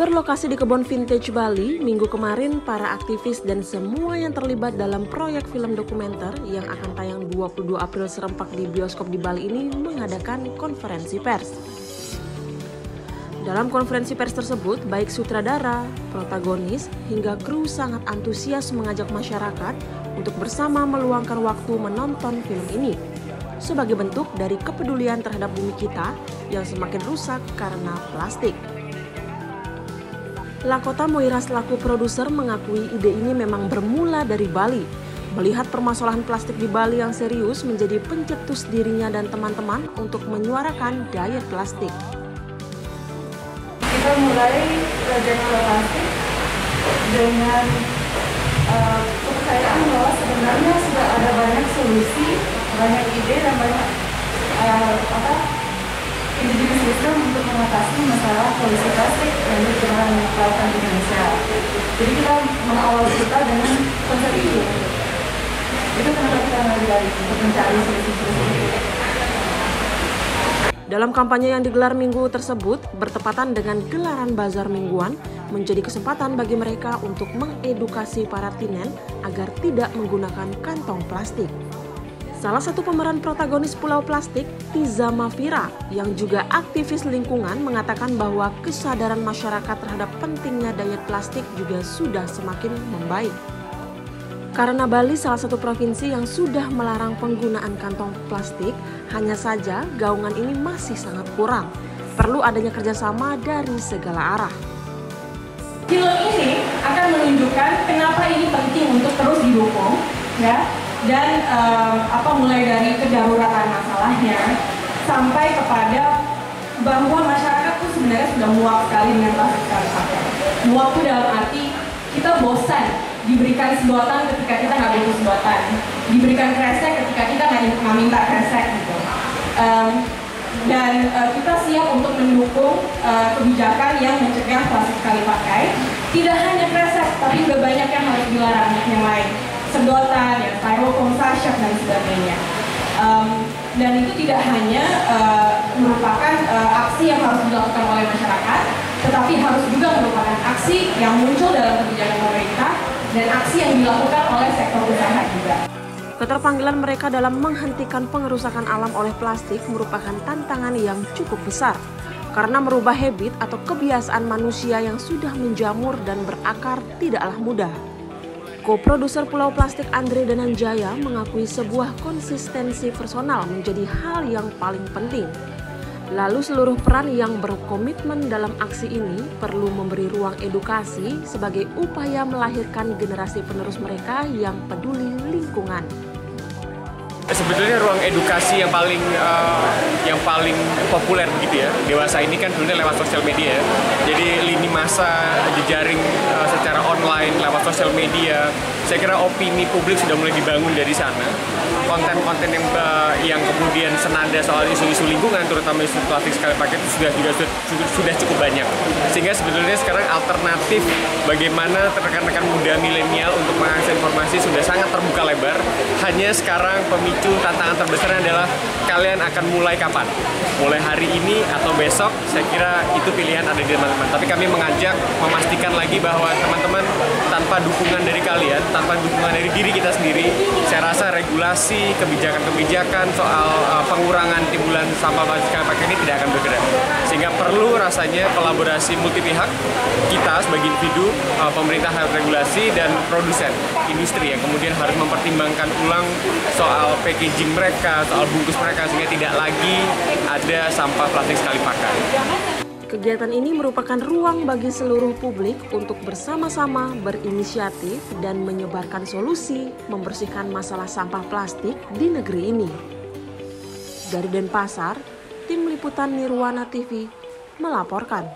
Berlokasi di kebun vintage Bali, minggu kemarin para aktivis dan semua yang terlibat dalam proyek film dokumenter yang akan tayang 22 April serempak di bioskop di Bali ini mengadakan konferensi pers. Dalam konferensi pers tersebut, baik sutradara, protagonis, hingga kru sangat antusias mengajak masyarakat untuk bersama meluangkan waktu menonton film ini sebagai bentuk dari kepedulian terhadap bumi kita yang semakin rusak karena plastik. Lakota Moira selaku produser mengakui ide ini memang bermula dari Bali. Melihat permasalahan plastik di Bali yang serius menjadi pencetus dirinya dan teman-teman untuk menyuarakan diet plastik. Kita mulai diet plastik dengan kepercayaan bahwa sebenarnya sudah ada banyak solusi, banyak ide dan banyak individu sistem untuk mengatasi masalah polusi plastik yang digunakan di lautan Indonesia. Jadi kita mengawali kita dengan konsep itu. Itu kenapa kita mulai untuk mencari solusi-solusi. Dalam kampanye yang digelar minggu tersebut, bertepatan dengan gelaran bazar mingguan, menjadi kesempatan bagi mereka untuk mengedukasi para tinen agar tidak menggunakan kantong plastik. Salah satu pemeran protagonis Pulau Plastik, Tiza Mafira, yang juga aktivis lingkungan, mengatakan bahwa kesadaran masyarakat terhadap pentingnya diet plastik juga sudah semakin membaik. Karena Bali salah satu provinsi yang sudah melarang penggunaan kantong plastik, hanya saja gaungan ini masih sangat kurang. Perlu adanya kerjasama dari segala arah. Film ini akan menunjukkan kenapa ini penting untuk terus didukung, ya. Dan mulai dari kedaruratan masalahnya sampai kepada bahwa masyarakat tuh sebenarnya sudah muak sekali dengan plastik sekali pakai. Muak tuh dalam arti kita bosan diberikan sedotan ketika kita nggak butuh sedotan, diberikan kresek ketika kita nggak minta kresek gitu. Dan kita siap untuk mendukung kebijakan yang mencegah plastik sekali pakai. Tidak hanya kresek, tapi juga banyak yang harus dilarang yang lain. Sedotan, ya, styrofoam, sachet, dan sebagainya. Dan itu tidak hanya merupakan aksi yang harus dilakukan oleh masyarakat, tetapi harus juga merupakan aksi yang muncul dalam kebijakan pemerintah dan aksi yang dilakukan oleh sektor usaha juga. Keterpanggilan mereka dalam menghentikan pengerusakan alam oleh plastik merupakan tantangan yang cukup besar, karena merubah habit atau kebiasaan manusia yang sudah menjamur dan berakar tidaklah mudah. Co-produser Pulau Plastik Andre Dananjaya mengakui sebuah konsistensi personal menjadi hal yang paling penting. Lalu seluruh peran yang berkomitmen dalam aksi ini perlu memberi ruang edukasi sebagai upaya melahirkan generasi penerus mereka yang peduli lingkungan. Sebetulnya ruang edukasi yang paling populer begitu ya, dewasa ini kan sebenarnya lewat sosial media. Jadi lini massa jejaring secara online lewat sosial media. Saya kira opini publik sudah mulai dibangun dari sana. Konten-konten yang kemudian senada soal isu-isu lingkungan, terutama isu plastik sekali pakai itu sudah cukup banyak. Sehingga sebetulnya sekarang alternatif bagaimana rekan-rekan muda milenial untuk mengakses informasi sudah sangat terbuka lebar. Hanya sekarang pemicu tantangan terbesarnya adalah kalian akan mulai kapan? Mulai hari ini atau besok? Saya kira itu pilihan ada di teman-teman. Tapi kami mengajak memastikan lagi bahwa teman-teman tanpa dukungan dari kalian, tanpa dukungan dari diri kita sendiri, saya rasa regulasi, kebijakan-kebijakan soal pengurangan timbulan sampah plastik sekali pakai ini tidak akan bergerak. Sehingga perlu rasanya kolaborasi multi pihak kita sebagai individu, pemerintah harus regulasi dan produsen, industri yang kemudian harus mempertimbangkan ulang soal packaging mereka, soal bungkus mereka sehingga tidak lagi ada sampah plastik sekali pakai. Kegiatan ini merupakan ruang bagi seluruh publik untuk bersama-sama berinisiatif dan menyebarkan solusi membersihkan masalah sampah plastik di negeri ini. Dari Denpasar, Tim Liputan Nirwana TV melaporkan.